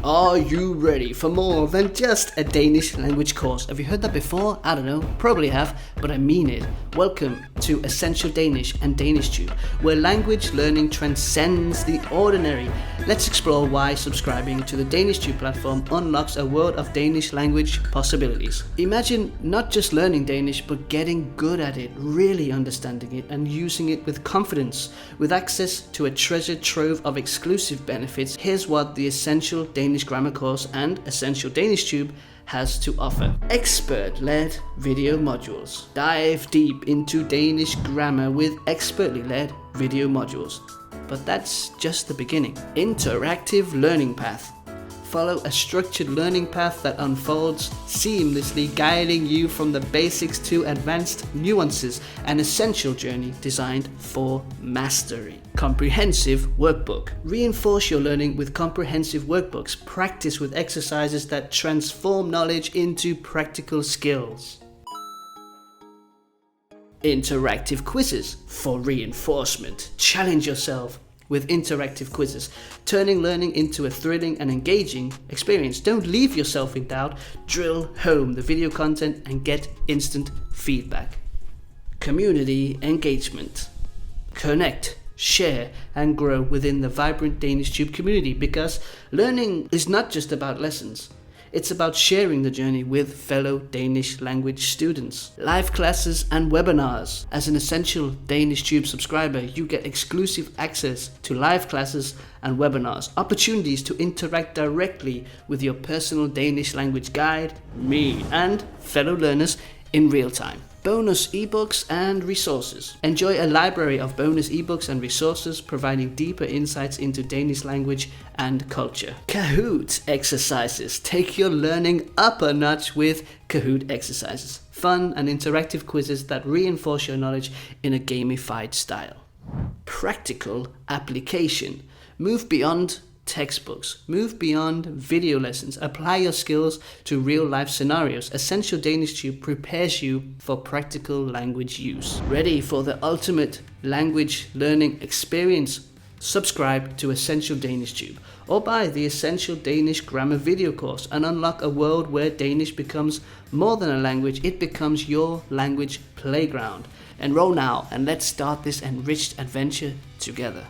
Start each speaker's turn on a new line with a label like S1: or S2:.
S1: Are you ready for more than just a Danish language course? Have you heard that before? I don't know, probably have, but I mean it. Welcome to Essential Danish and DanishTube, where language learning transcends the ordinary. Let's explore why subscribing to the DanishTube platform unlocks a world of Danish language possibilities. Imagine not just learning Danish, but getting good at it, really understanding it and using it with confidence. With access to a treasure trove of exclusive benefits, here's what the Essential Danish Grammar course and Essential DanishTube has to offer. Expert-led video modules. Dive deep into Danish grammar with expertly led video modules. But that's just the beginning. Interactive learning path. Follow a structured learning path that unfolds seamlessly, guiding you from the basics to advanced nuances, an essential journey designed for mastery. Comprehensive workbook. Reinforce your learning with comprehensive workbooks. Practice with exercises that transform knowledge into practical skills. Interactive quizzes for reinforcement. Challenge yourself with interactive quizzes, turning learning into a thrilling and engaging experience. Don't leave yourself in doubt. Drill home the video content and get instant feedback. Community engagement. Connect, share, and grow within the vibrant DanishTube community, because learning is not just about lessons. It's about sharing the journey with fellow Danish language students. Live classes and webinars. As an Essential DanishTube subscriber, you get exclusive access to live classes and webinars, opportunities to interact directly with your personal Danish language guide, me, and fellow learners in real time. Bonus ebooks and resources. Enjoy a library of bonus ebooks and resources providing deeper insights into Danish language and culture. Kahoot Exercises. Take your learning up a notch with Kahoot Exercises. Fun and interactive quizzes that reinforce your knowledge in a gamified style. Practical application. Move beyond textbooks. Move beyond video lessons. Apply your skills to real-life scenarios. Essential DanishTube prepares you for practical language use. Ready for the ultimate language learning experience? Subscribe to Essential DanishTube or buy the Essential Danish Grammar video course and unlock a world where Danish becomes more than a language. It becomes your language playground. Enroll now and let's start this enriched adventure together.